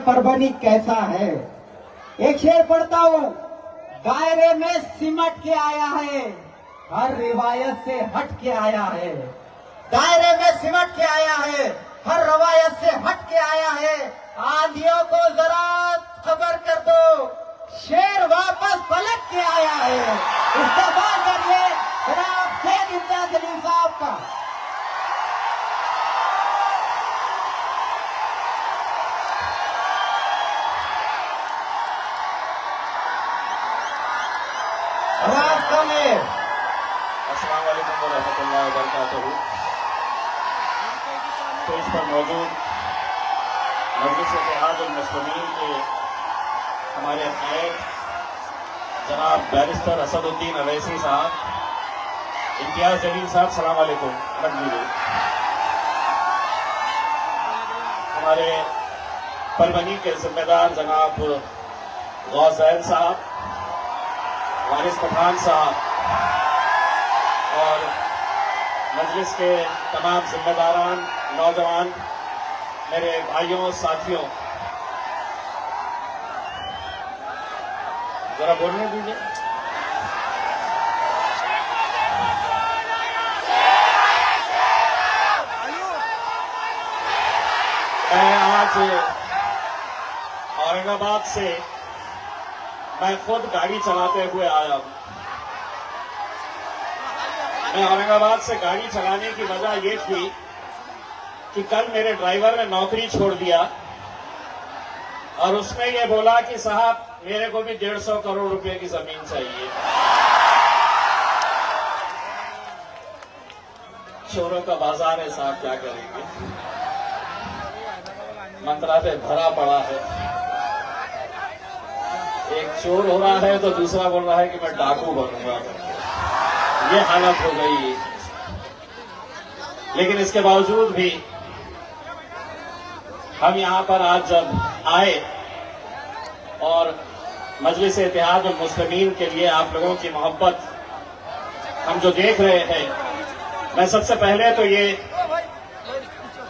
परभनी कैसा है। एक शेर पढ़ता हूँ, दायरे में सिमट के आया है, हर रिवायत से हट के आया है। दायरे में सिमट के आया है, हर रवायत से हट के आया है। आंधियों को जरा खबर कर दो, शेर वापस पलट के आया है। इस्तेमाल करिए जनाब सैयद इम्तियाज जलील साहब का। रास्ते में अस्सलाम वालेकुम व रहमतुल्लाहि व बरकातहू। स्टेज पर मौजूद मजलिस इत्तेहादुल मुस्लिमीन के हमारे क़ायद जनाब बैरिस्टर असदुद्दीन अवैसी साहब, इम्तियाज जलील साहब, सलाम वालेकुम। हमारे परभनी के जिम्मेदार जनाब गौसैन साहब, वारिस पठान साहब और मजलिस के तमाम जिम्मेदारान, नौजवान, मेरे भाइयों साथियों, जरा बोलने दीजिए। मैं आज औरंगाबाद से मैं खुद गाड़ी चलाते हुए आया हूं। मैं औरंगाबाद से गाड़ी चलाने की वजह यह थी कि कल मेरे ड्राइवर ने नौकरी छोड़ दिया और उसने ये बोला कि साहब मेरे को भी 150 करोड़ रुपए की जमीन चाहिए। चोरों का बाजार है साहब, क्या करेंगे, मंत्रा पे भरा पड़ा है। एक चोर हो रहा है तो दूसरा बोल रहा है कि मैं डाकू बनूंगा। ये हालत हो गई। लेकिन इसके बावजूद भी हम यहां पर आज जब आए और मजलिस इत्तेहादुल मुस्लिमीन के लिए आप लोगों की मोहब्बत हम जो देख रहे हैं, मैं सबसे पहले तो ये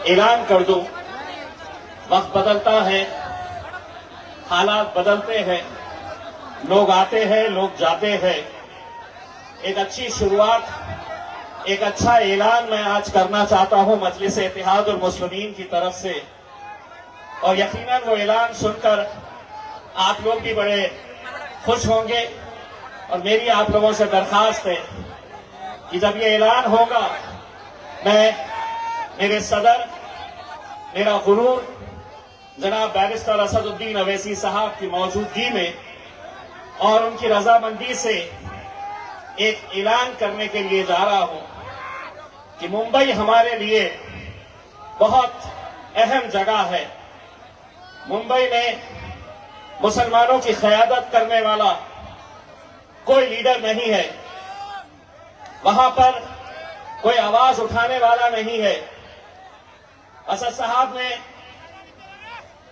ऐलान कर दूं, वक्त बदलता है, हालात बदलते हैं, लोग आते हैं, लोग जाते हैं। एक अच्छी शुरुआत, एक अच्छा ऐलान मैं आज करना चाहता हूं मजलिस इत्तेहादुल मुस्लिमीन की तरफ से, और यकीनन वो ऐलान सुनकर आप लोग भी बड़े खुश होंगे। और मेरी आप लोगों से दरखास्त है कि जब ये ऐलान होगा, मैं मेरे सदर, मेरा गुरूर जनाब बैरिस्टर असदुद्दीन अवैसी साहब की मौजूदगी में और उनकी रजामंदी से एक ऐलान करने के लिए जा रहा हूं कि मुंबई हमारे लिए बहुत अहम जगह है। मुंबई में मुसलमानों की क़यादत करने वाला कोई लीडर नहीं है, वहां पर कोई आवाज उठाने वाला नहीं है। असद साहब ने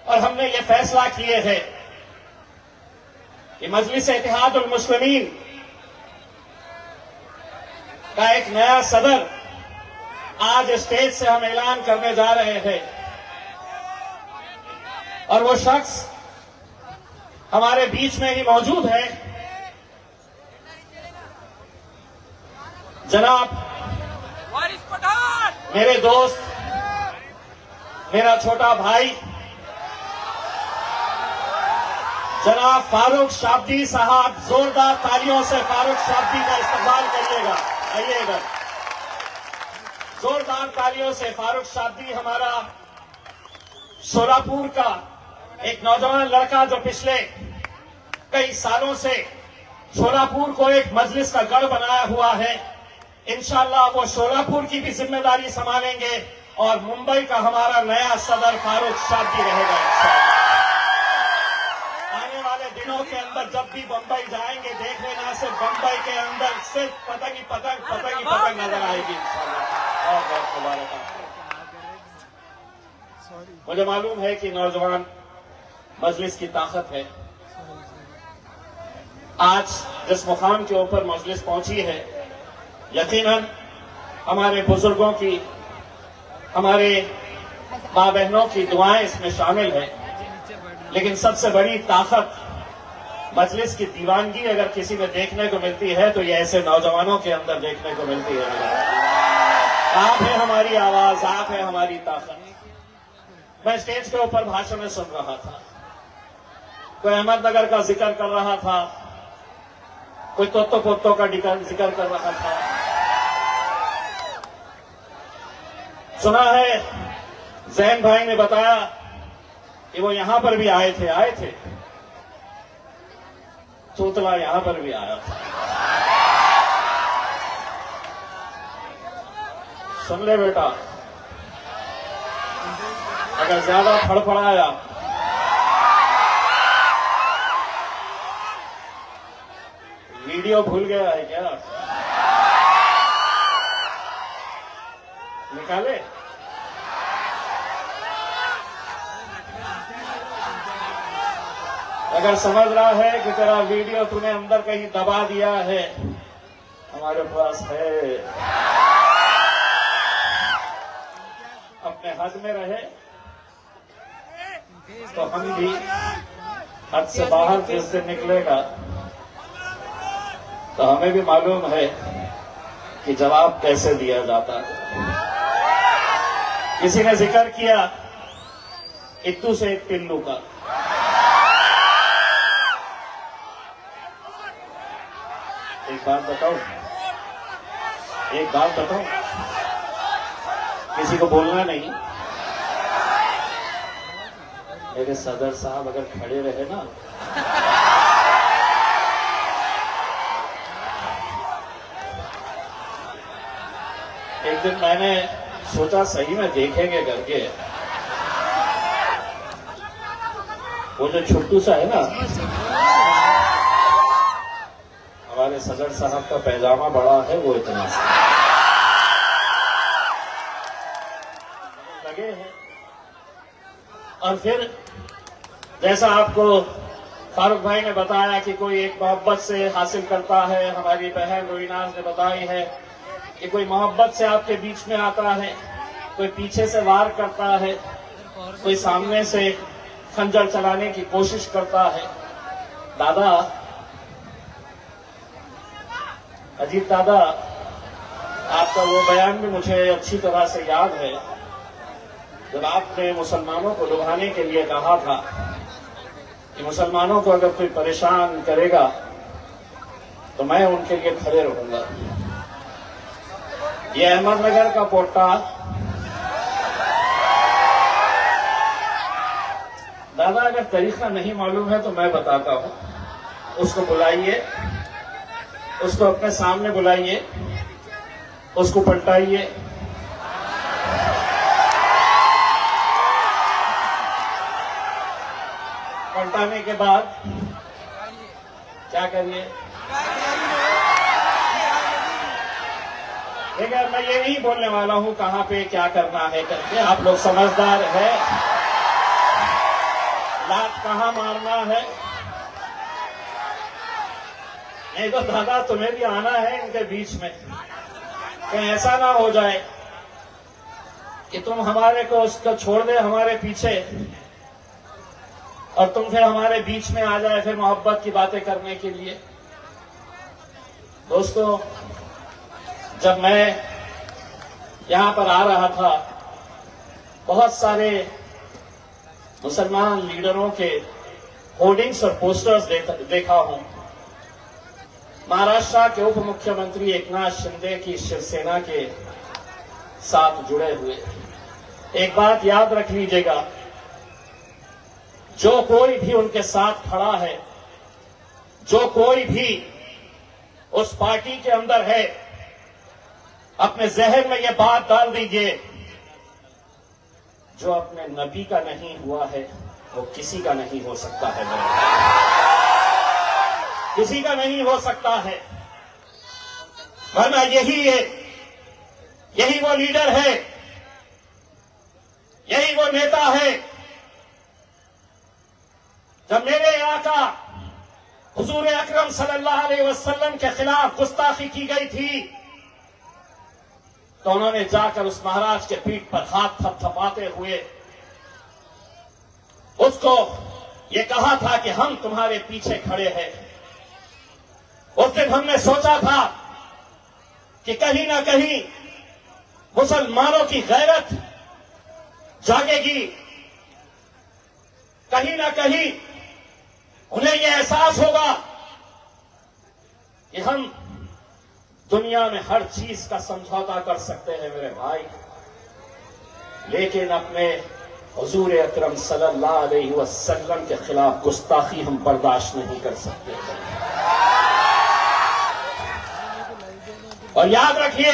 और हमने ये फैसला किए हैं कि मजलिस इत्तेहादुल मुस्लिमीन का एक नया सदर आज स्टेज से हम ऐलान करने जा रहे हैं, और वो शख्स हमारे बीच में ही मौजूद है। जनाब वारिस पठान, मेरे दोस्त, मेरा छोटा भाई जनाब फारूक शाब्दी साहब, जोरदार तालियों से फारूक शाब्दी का इस्तकबाल करिएगा। आइएगा, जोरदार तालियों से फारूक शाब्दी हमारा शोलापुर का एक नौजवान लड़का जो पिछले कई सालों से शोलापुर को एक मजलिस का गढ़ बनाया हुआ है। इंशाअल्लाह वो शोलापुर की भी जिम्मेदारी संभालेंगे और मुंबई का हमारा नया सदर फारूक शाब्दी रहेगा इंशाअल्लाह। आने वाले दिनों के अंदर जब भी बंबई जाएंगे, देख लेना सिर्फ बंबई के अंदर सिर्फ पतंग ही पतंग नजर आएगी इंशाअल्लाह। और बहुत मुबारक। मुझे मालूम है कि नौजवान मजलिस की ताकत है। आज जिस मुकाम के ऊपर मजलिस पहुंची है, यकीनन हमारे बुजुर्गों की, हमारे माँ बहनों की दुआएं इसमें शामिल है। लेकिन सबसे बड़ी ताकत मजलिस की दीवानगी अगर किसी में देखने को मिलती है तो ये ऐसे नौजवानों के अंदर देखने को मिलती है। आप है हमारी आवाज, आप है हमारी ताकत। मैं स्टेज के ऊपर भाषण में सुन रहा था, कोई अहमदनगर का जिक्र कर रहा था, कोई तोतो पोतो का जिक्र कर रहा था। सुना है जैन भाई ने बताया कि वो यहां पर भी आए थे तोतला यहां पर भी आया था। सुन ले बेटा, अगर ज्यादा फड़फड़ाया वीडियो भूल गया है क्या? निकाले? अगर समझ रहा है कि तेरा वीडियो तूने अंदर कहीं दबा दिया है, हमारे पास है, अपने हद में रहे तो हम भी हद से बाहर जिस दिन निकलेगा तो हमें भी मालूम है कि जवाब कैसे दिया जाता है। किसी ने जिक्र किया इत्तू से एक पिल्लू का। एक बात बताओ, किसी को बोलना नहीं, मेरे सदर साहब अगर खड़े रहे ना एक दिन मैंने सोचा सही में देखेंगे करके, वो जो छोटू सा है ना, हमारे सदर साहब का पैजामा बड़ा है, वो इतना सा लगे हैं। और फिर जैसा आपको फारूक भाई ने बताया कि कोई एक मोहब्बत से हासिल करता है, हमारी बहन रोइनाज ने बताई है कि कोई मोहब्बत से आपके बीच में आता है, कोई पीछे से वार करता है, कोई सामने से खंजर चलाने की कोशिश करता है। दादा, अजीत दादा, आपका वो बयान भी मुझे अच्छी तरह से याद है जब आपने मुसलमानों को लुभाने के लिए कहा था कि मुसलमानों को अगर कोई परेशान करेगा तो मैं उनके लिए खड़े रहूंगा। ये अहमदनगर का पोटा दादा, अगर तरीका नहीं मालूम है तो मैं बताता हूं। उसको बुलाइए, उसको अपने सामने बुलाइए, उसको पलटाइए, पलटाने के बाद क्या करिए? ठीक है, मैं ये नहीं बोलने वाला हूं कहां पे क्या करना है करके, आप लोग समझदार है, लात कहां मारना है। नहीं तो दादा तुम्हें भी आना है इनके बीच में, कहीं ऐसा ना हो जाए कि तुम हमारे को उसको छोड़ दे हमारे पीछे और तुम फिर हमारे बीच में आ जाए फिर मोहब्बत की बातें करने के लिए। दोस्तों, जब मैं यहां पर आ रहा था, बहुत सारे मुसलमान लीडरों के होर्डिंग्स और पोस्टर्स देखा हूं। महाराष्ट्र के उप मुख्यमंत्री एकनाथ शिंदे की शिवसेना के साथ जुड़े हुए। एक बात याद रख लीजिएगा, जो कोई भी उनके साथ खड़ा है, जो कोई भी उस पार्टी के अंदर है, अपने जहन में यह बात डाल दीजिए, जो अपने नबी का नहीं हुआ है वो किसी का नहीं हो सकता है, किसी का नहीं हो सकता है। वरना यही है, यही वो लीडर है, यही वो नेता है। जब मेरे आका हुजूर अकरम सल्लल्लाहु अलैहि वसल्लम के खिलाफ गुस्ताखी की गई थी तो उन्होंने जाकर उस महाराज के पीठ पर हाथ थपथपाते हुए उसको ये कहा था कि हम तुम्हारे पीछे खड़े हैं, उस दिन हमने सोचा था कि कहीं ना कहीं मुसलमानों की गैरत जागेगी, कहीं ना कहीं उन्हें यह एहसास होगा कि हम दुनिया में हर चीज का समझौता कर सकते हैं मेरे भाई, लेकिन अपने हुजूर अकरम सल्लल्लाहु अलैहि वसल्लम के खिलाफ गुस्ताखी हम बर्दाश्त नहीं कर सकते। और याद रखिए,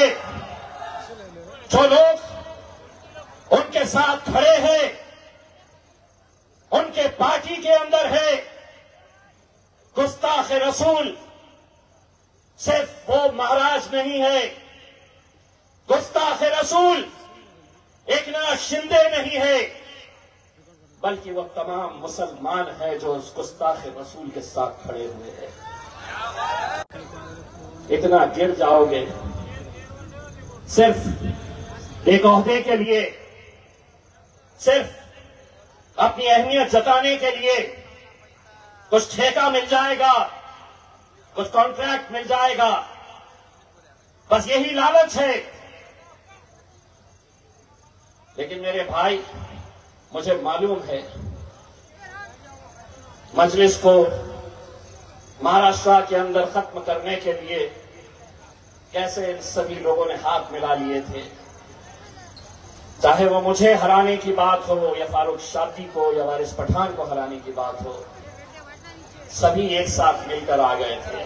जो लोग उनके साथ खड़े हैं, उनके पार्टी के अंदर है, गुस्ताख रसूल सिर्फ वो महाराज नहीं है, गुस्ताख रसूल एकनाथ शिंदे नहीं है, बल्कि वो तमाम मुसलमान हैं जो उस गुस्ताख रसूल के साथ खड़े हुए हैं। इतना गिर जाओगे सिर्फ एक ओहदे के लिए, सिर्फ अपनी अहमियत जताने के लिए, कुछ ठेका मिल जाएगा, कुछ कॉन्ट्रैक्ट मिल जाएगा, बस यही लालच है। लेकिन मेरे भाई, मुझे मालूम है मजलिस को महाराष्ट्र के अंदर खत्म करने के लिए कैसे इन सभी लोगों ने हाथ मिला लिए थे, चाहे वो मुझे हराने की बात हो या फारूक शादी को या वारिस पठान को हराने की बात हो, सभी एक साथ मिलकर आ गए थे।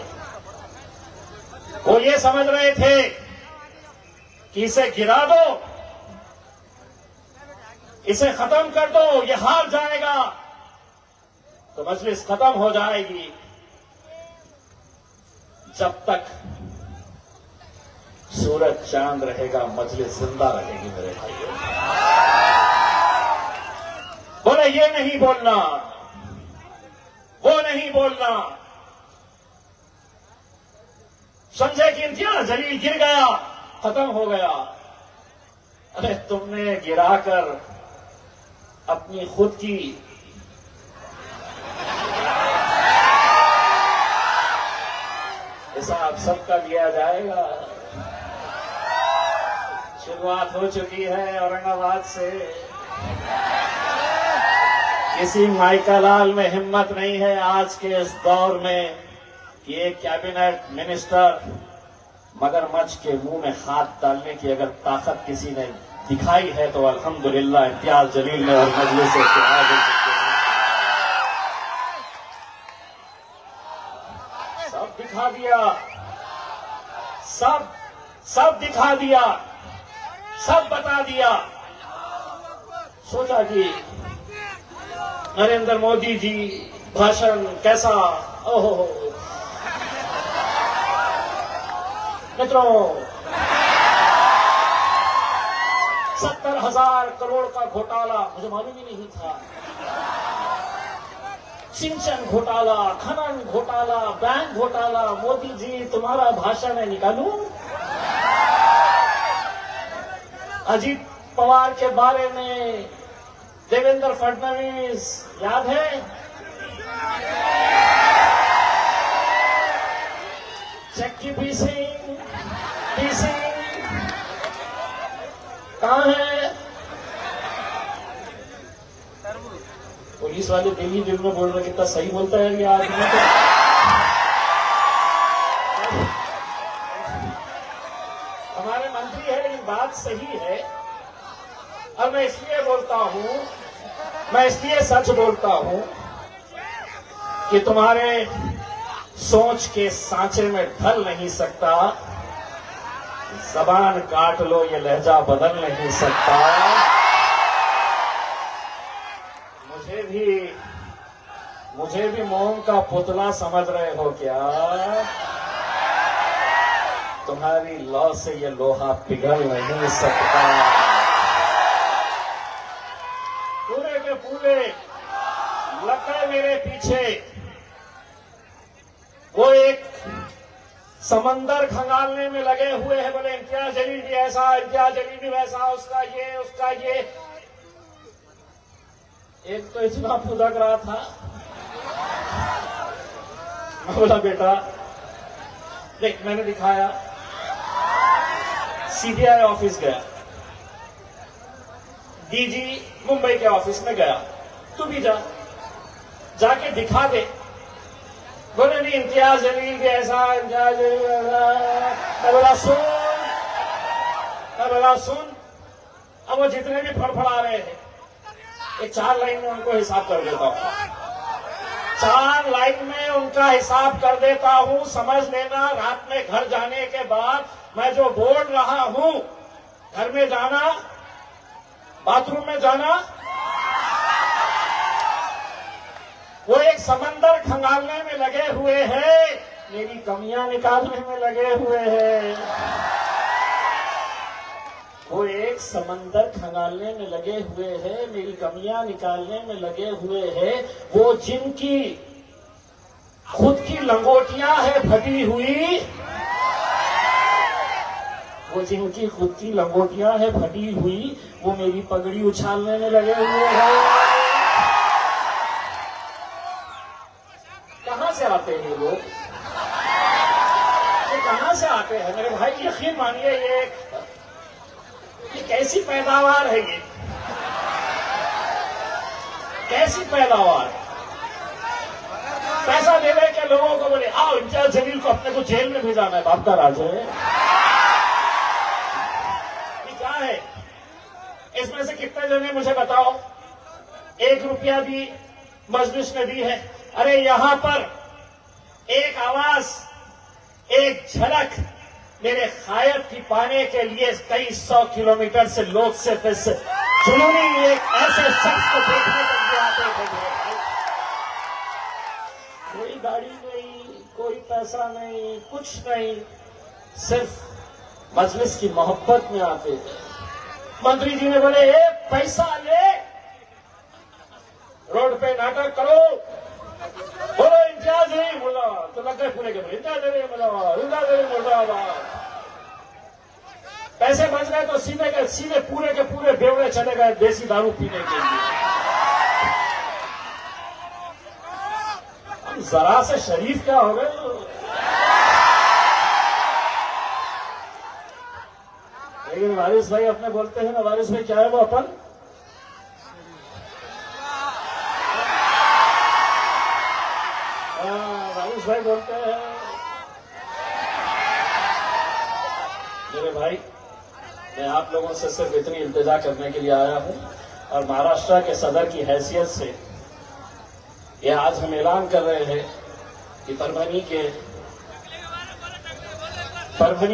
वो ये समझ रहे थे कि इसे गिरा दो, इसे खत्म कर दो, ये हार जाएगा तो मजलिस खत्म हो जाएगी। जब तक सूरज चांद रहेगा मजलिस जिंदा रहेगी मेरे भाइयों। बोले ये नहीं बोलना, वो नहीं बोलना, समझे कि इम्तियाज जलील गिर गया, खत्म हो गया। अरे तुमने गिराकर अपनी खुद की हिसाब सबका लिया जाएगा। शुरुआत हो चुकी है औरंगाबाद से। किसी माइका लाल में हिम्मत नहीं है आज के इस दौर में कि एक कैबिनेट मिनिस्टर मगरमच्छ के मुंह में हाथ डालने की अगर ताकत किसी ने दिखाई है तो अल्हम्दुलिल्लाह इम्तियाज जलील ने और मजलिस इत्तेहाद सब दिखा दिया, सब दिखा दिया, सब बता दिया। सोचा कि नरेंद्र मोदी जी भाषण कैसा, ओहो मित्रों, 70,000 करोड़ का घोटाला, मुझे मालूम ही नहीं था। सिंचन घोटाला, खनन घोटाला, बैंक घोटाला, मोदी जी तुम्हारा भाषण है निकालूं। अजीत पवार के बारे में देवेंद्र फडणवीस याद है, चेक की पीसिंग कहां है? पुलिस वाले दिल्ली दिल में बोल रहे, कितना सही बोलता है ये आदमी। हमारे मंत्री है, लेकिन बात सही है। और मैं इसलिए बोलता हूं, मैं इसलिए सच बोलता हूं कि तुम्हारे सोच के सांचे में ढल नहीं सकता, जबान काट लो ये लहजा बदल नहीं सकता। मुझे भी मोम का पुतला समझ रहे हो क्या? तुम्हारी लौ से ये लोहा पिघल नहीं सकता। पूरे के पूरे लकड़ मेरे पीछे वो एक समंदर खंगालने में लगे हुए हैं। बोले इम्तियाज जलील भी ऐसा, इम्तियाज जलील भी वैसा, उसका ये, उसका ये। एक तो इतना फुदक रहा था मैं बोला बेटा देख, मैंने दिखाया, सीबीआई ऑफिस गया, डीजी मुंबई के ऑफिस में गया, तू भी जा, जाके दिखा दे। बोले नहीं इम्तियाज अली के ऐसा, इम्तियाज अली ऐसा। मैं बोला सुन, अब वो जितने भी फड़फड़ा रहे हैं, एक 4 लाइन में उनको हिसाब कर देता हूं, 4 लाइन में उनका हिसाब कर देता हूं। समझ लेना, रात में घर जाने के बाद मैं जो बोल रहा हूं, घर में जाना, बाथरूम में जाना, वो एक समंदर खंगालने में लगे हुए हैं, मेरी कमियां निकालने में लगे हुए हैं। वो एक समंदर खंगालने में लगे हुए हैं, मेरी कमियां निकालने में लगे हुए हैं। वो जिनकी खुद की लंगोटियां है फटी हुई, वो जिनकी खुद की लंगोटियां है फटी हुई, वो मेरी पगड़ी उछालने में लगे हुए हैं। कहां से आते हैं ये लोग? ये कहां से आते हैं मेरे भाई? यकीन मानिए, ये कैसी पैदावार है? ये कैसी पैदावार? पैसा दे रहे के लोगों को बोले आओ इम्तियाज जलील को अपने को जेल में भेजाना है, बाप का राज है। ये क्या है? इसमें से कितने जने मुझे बताओ 1 रुपया भी मजलिस ने दी है? अरे यहां पर एक आवाज, एक झलक मेरे खायब की पाने के लिए कई 100 किलोमीटर से लोग सिर्फ इस जुनूनी एक ऐसे शख्स को देखने के लिए आते थे। कोई गाड़ी नहीं, कोई पैसा नहीं, कुछ नहीं, सिर्फ मजलिस की मोहब्बत में आते थे। मंत्री जी ने बोले पैसा ले, रोड पे नाटक करो, बोलो इम्तियाज अली मुर्दाबाद, तो लग गए पूरे के पूरे इम्तियाज अली मुर्दाबाद, इम्तियाज अली मुर्दाबाद। पैसे बच गए तो सीधे पूरे के पूरे बेवड़े चले गए देसी दारू पीने के लिए। हम जरा से शरीफ क्या हो गए? लेकिन वारिस भाई अपने बोलते हैं ना, वारिस भाई क्या है वो अपन? वारिस भाई बोलते हैं मेरे भाई, मैं आप लोगों से सिर्फ इतनी इल्तिजा करने के लिए आया हूं, और महाराष्ट्र के सदर की हैसियत से ये आज हम ऐलान कर रहे हैं कि परभनी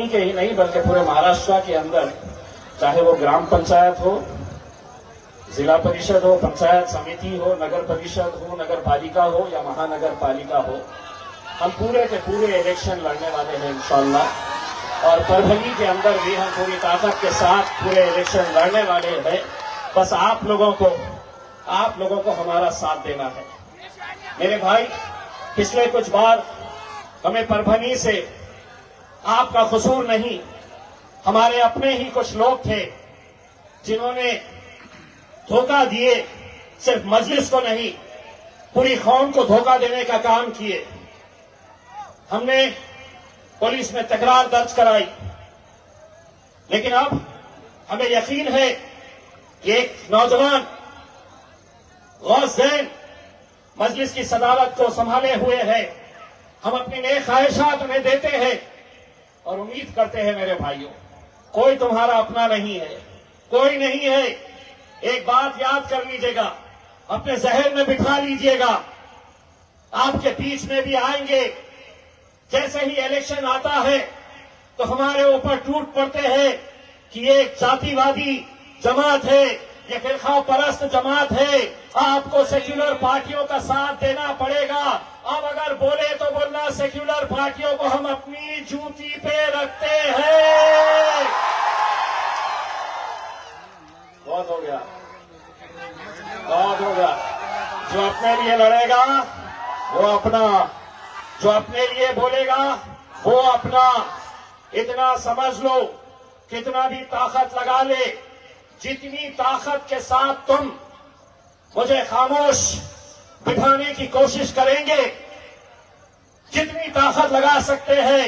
के ही नहीं बल्कि पूरे महाराष्ट्र के अंदर, चाहे वो ग्राम पंचायत हो, जिला परिषद हो, पंचायत समिति हो, नगर परिषद हो, नगर पालिका हो या महानगर पालिका हो, हम पूरे के पूरे इलेक्शन लड़ने वाले हैं इंशाअल्लाह। और परभनी के अंदर भी हम पूरी ताकत के साथ पूरे इलेक्शन लड़ने वाले हैं। बस आप लोगों को हमारा साथ देना है मेरे भाई। पिछले कुछ बार हमें परभनी से, आपका कसूर नहीं, हमारे अपने ही कुछ लोग थे जिन्होंने धोखा दिए, सिर्फ मजलिस को नहीं पूरी कौम को धोखा देने का काम किए। हमने पुलिस में तकरार दर्ज कराई, लेकिन अब हमें यकीन है कि एक नौजवान गौस ज़ैन मजलिस की सदारत को संभाले हुए है। हम अपनी नए ख्वाहिशात उन्हें देते हैं और उम्मीद करते हैं मेरे भाइयों, कोई तुम्हारा अपना नहीं है, कोई नहीं है। एक बात याद कर लीजिएगा, अपने जहन में बिठा लीजिएगा, आपके बीच में भी आएंगे। जैसे ही इलेक्शन आता है तो हमारे ऊपर टूट पड़ते हैं कि ये एक जातिवादी जमात है, ये फिरका परस्त जमात है, आपको सेक्युलर पार्टियों का साथ देना पड़ेगा। अब अगर बोले तो बोलना सेक्युलर पार्टियों को हम अपनी जूती पे रखते हैं। बहुत हो गया, बहुत हो गया। जो अपने लिए लड़ेगा वो अपना, जो अपने लिए बोलेगा वो अपना। इतना समझ लो, कितना भी ताकत लगा ले, जितनी ताकत के साथ तुम मुझे खामोश बिठाने की कोशिश करेंगे, जितनी ताकत लगा सकते हैं।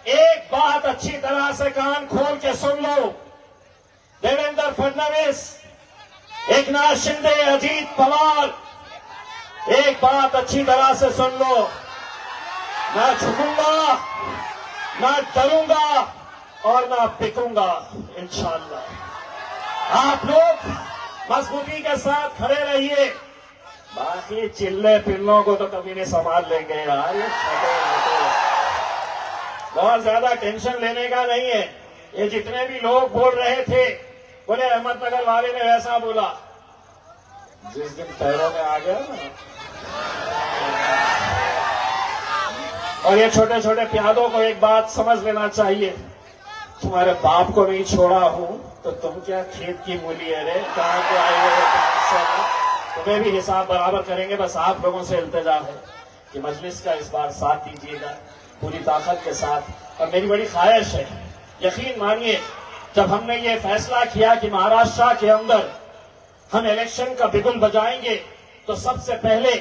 एक बात अच्छी तरह से कान खोल के सुन लो, देवेंद्र फडणवीस, एकनाथ शिंदे, अजीत पवार, एक बात अच्छी तरह से सुन लो, ना झुकूंगा, ना डरूंगा और ना बिकूंगा इंशाअल्लाह। आप लोग मजबूती के साथ खड़े रहिए। बाकी चिल्ले पिल्लों को तो कभी नहीं संभाल लेंगे यार, ये छोटे-मोटे, बहुत ज्यादा टेंशन लेने का नहीं है। ये जितने भी लोग बोल रहे थे, बोले अहमदनगर वाले ने वैसा बोला, जिस दिन पैरों में आ गया ना, और ये छोटे छोटे प्यादों को एक बात समझ लेना चाहिए, तुम्हारे बाप को नहीं छोड़ा हूं तो तुम क्या खेत की मूली है रे, कहां के आए हुए, तुम्हें भी हिसाब बराबर करेंगे। बस आप लोगों से इल्तिजा है कि मजलिस का इस बार साथ दीजिएगा पूरी ताकत के साथ। और मेरी बड़ी ख्वाहिश है, यकीन मानिए, जब हमने ये फैसला किया कि महाराष्ट्र के अंदर हम इलेक्शन का बिगुल बजाएंगे, तो सबसे पहले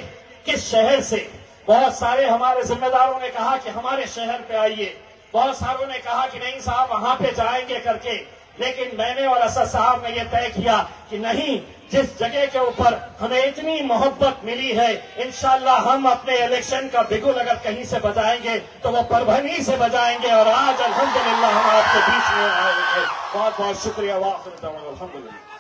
किस शहर से, बहुत सारे हमारे जिम्मेदारों ने कहा कि हमारे शहर पे आइए, बहुत सारों ने कहा कि नहीं साहब वहां पे जाएंगे करके, लेकिन मैंने और असद साहब ने यह तय किया कि नहीं, जिस जगह के ऊपर हमें इतनी मोहब्बत मिली है, इंशाअल्लाह हम अपने इलेक्शन का बिगुल अगर कहीं से बजाएंगे तो वो परभनी से बजाएंगे। और आज अल्हम्दुलिल्लाह हम आपके बीच में आए हैं। बहुत बहुत शुक्रिया। वाह, अल्हम्दुलिल्लाह।